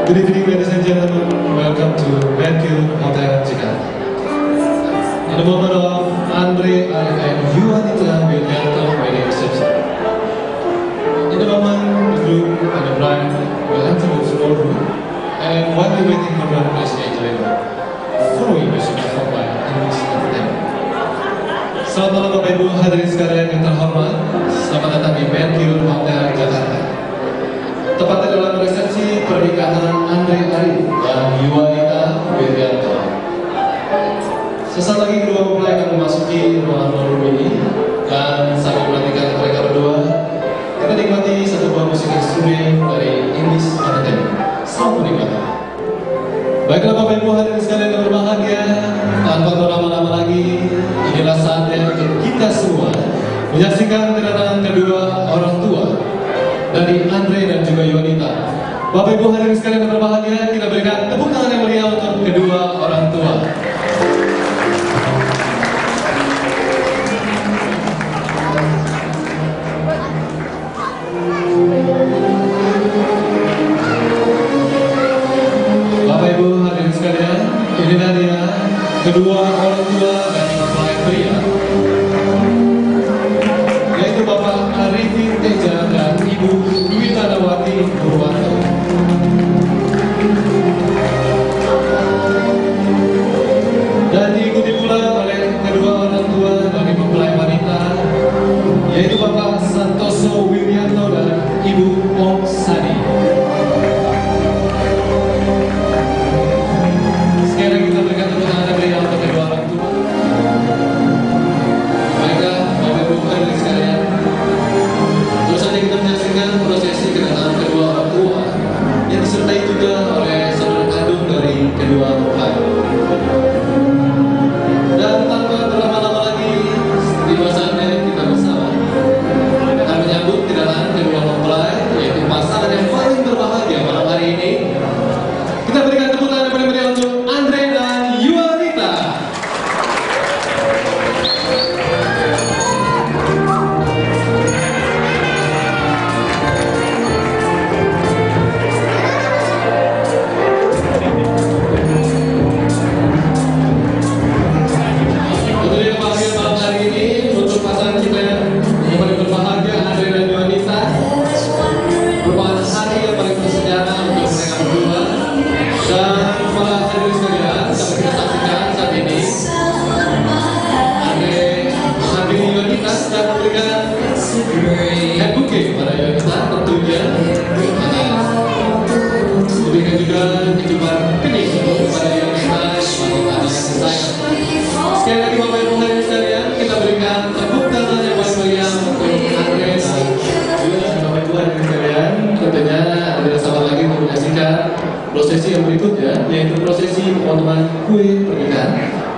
Good evening, ladies and gentlemen. Welcome to Mercure Hotel Jakarta. In the moment of Andre and Yuanita will enter wedding reception. In the moment, the groom and the bride will enter the floor room, and while we're waiting for them, please enjoy the following music performed by English Entertainment. Selamat malam Bapak Ibu hadirin sekalian yang terhormat. Selamat datang di Mercure Hotel Jakarta. Tepatnya dalam resepsi pernikahan Andre Arif dan Yuanita Wiryanto. Sesaat lagi kedua mempelai akan memasuki ruangan ballroom ini, dan sambil menantikan mereka berdua, kita nikmati satu buah musik instrumen dari English Entertainment. Selamat menikmati. Baiklah Bapak Ibu hadirin sekalian yang berbahagia, tanpa berlama-lama lagi, inilah saatnya untuk kita semua menyaksikan kedatangan kedua orang tua dari Andre dan juga Yuanita. Bapak Ibu hadirin sekalian yang berbahagia, kita berikan tepuk tangan yang meriah untuk kedua orang tua. Bapak Ibu hadirin sekalian, inilah dia kedua orang tua dari mempelai pria, yaitu Bapak Arifin Teja dan Ibu Dwi Tanawati Purwanto. Dan diikuti pula oleh kedua orang tua dari mempelai wanita, yaitu Bapak Santoso Wiryanto dan Ibu Ong Sani. Sekali lagi kita berikan tepuk tangan yang meriah untuk kedua orang tua. Baiklah Bapak Ibu hadirin sekalian, terus saja kita menyaksikan prosesi kedatangan kedua orang tua yang disertai juga oleh saudara kandung dari kedua mempelai. Dan tanpa berlama-lama lagi, tiba saatnya kita bersama akan menyambut kedatangan kedua mempelai, yaitu pasangan yang paling berbahagia malam hari ini. Kita berikan tepuk tangan yang paling meriah untuk Andre dan Yuanita. Untuk yang bahagia malam hari ini, untuk pasangan kita yang paling berbahagia, Andre dan Yuanita, merupakan hari yang paling bersejarah untuk mereka berdua. Dan para hadirin sekalian, dapat kita saksikan saat ini Andre mendampingi Yuanita sedang memberikan hand bouquet kepada Yuanita, tentunya diberikan juga kecupan kening kepada Yuanita sebagai anak yang disayang. Sekali lagi Bapak Ibu hadirin sekalian, kita berikan tepuk tangan yang paling meriah untuk Andre dan Yuanita. Bapak Ibu hadirin sekalian, tentunya ada sahabat lagi untuk menyaksikan prosesi yang berikutnya, yaitu prosesi pemotongan kue pernikahan.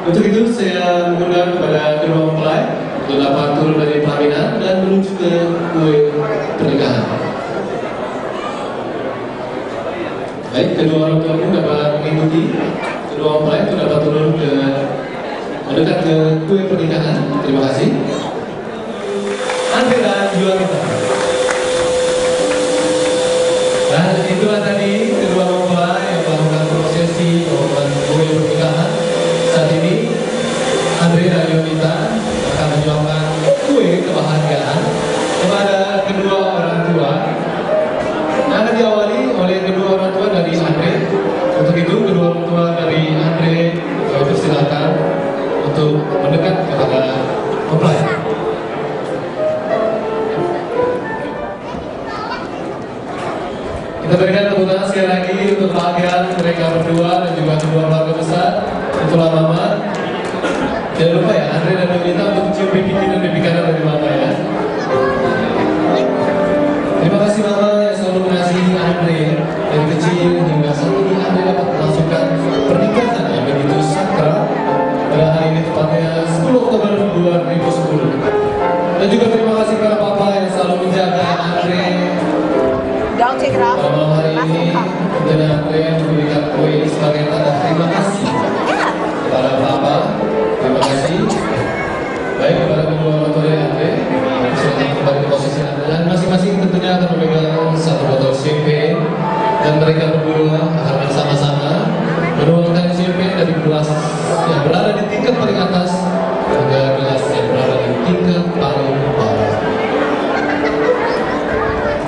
Untuk itu saya mengundang kepada kedua mempelai untuk dapat turun dari pelaminan dan menuju ke kue pernikahan. Baik, kedua orang tua pun dapat mengikuti kedua mempelai itu dapat turun ke mendekat ke kue pernikahan. Terima kasih. Andre dan Yuanita. Dan itulah tadi kedua mempelai yang melakukan prosesi pemotongan kue pernikahan. Saat ini Andre dan Yuanita akan menyuapkan kue kebahagiaan kepada kedua orang tua yang akan diawali oleh kedua orang tua dari Andre. Untuk itu kedua orang tua dari Andre dipersilakan untuk mendekat kepada mempelai. Kita berikan tepuk tangan sekali lagi untuk kebahagiaan mereka berdua dan juga kedua keluarga besar. Itulah mama. Jangan lupa ya, Andre dan Yuanita untuk cium pipi kiri dan pipi kanan dari mama ya. Terima kasih mama yang selalu mengasihi Andre dari kecil hingga saat ini Andre dapat melangsungkan pernikahan yang begitu sakral pada hari ini, tepatnya 10 Oktober 2010. Dan juga terima kasih kepada papa yang selalu menjaga Andre. Malam hari ini tentunya Andre memberikan kue sebagai tanda terima kasih kepada papa. Terima kasih. Baik kepada kedua orang tua Andre, silakan kembali ke posisi Anda dan masing-masing tentunya akan memegang satu botol champagne dan mereka berdua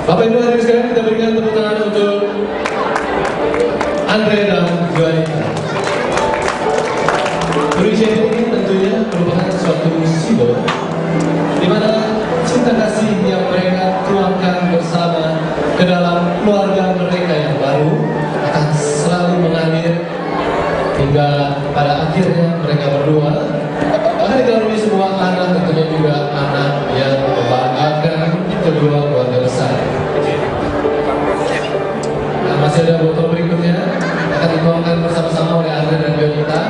Bapak Ibu hadirin sekalian, kita berikan tepuk tangan untuk Andre dan Juanita. Perjanjian ini tentunya merupakan suatu simbol di mana cinta kasih yang mereka tuangkan bersama ke dalam keluarga mereka yang baru akan selalu mengalir hingga pada akhirnya mereka berdua akan dikaruniai sebuah anak, tentunya juga anak yang membanggakan kedua keluarga besar. Nah, masih ada botol berikutnya akan dituangkan bersama-sama oleh Andre dan Juanita.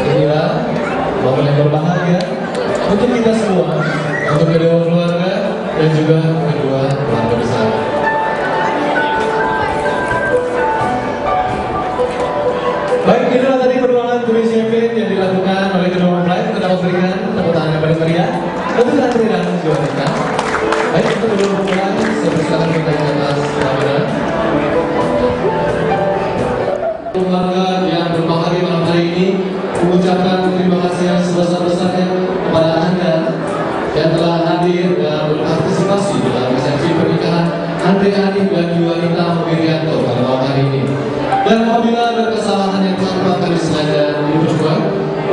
Inilah momen yang berbahagia untuk kita semua, untuk kedua keluarga dan juga kedua keluarga besar. Baik, inilah tadi perjuangan turis champagne yang dilakukan oleh kedua mempelai. Kita dapat berikan tepuk tangan yang paling meriah untuk Andre dan Juanita. Baik, untuk kedua mempelai, saya persilakan kita ke atas kamera. Keluarga yang berbahagia malam hari ini mengucapkan terima kasih yang sebesar-besarnya kepada Anda yang telah hadir dan berpartisipasi dalam resepsi pernikahan Andre Hanif dan Juanita Widianto pada malam hari ini. Dan apabila ada kesalahan yang tanpa kami sengaja diperbuat,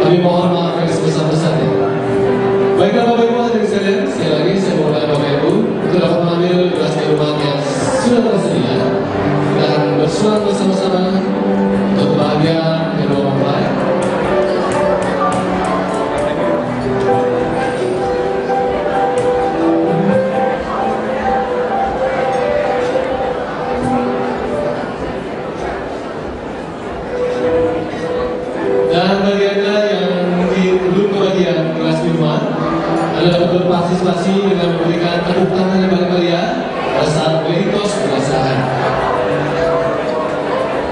kami mohon maaf yang sebesar-besarnya. Baiklah Bapak Ibu hadirin sekalian, sekali lagi saya mohon Bapak Ibu untuk dapat mengambil gelas minuman yang sudah tersedia dan bersuara bersama-sama untuk kebahagiaan kedua mempelai. Dan bagi Anda yang mungkin belum kebagian kelas minuman, Anda dapat berpartisipasi dengan memberikan tepuk tangan yang paling meriah pada saat melitos pengesahan.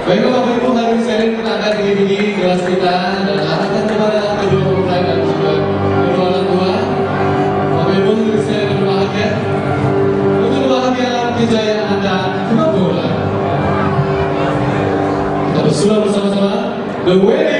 Baiklah Bapak Ibu hadirin sekalian, kita akan tinggi-tinggi kelas kita dan arahkan kepada kedua mempelai dan juga kedua orang tua. Bapak Ibu hadirin sekalian yang berbahagia, untuk kebahagiaan kejayaan Anda kemakmuran. Kita bersuara bersama-sama, The Wedding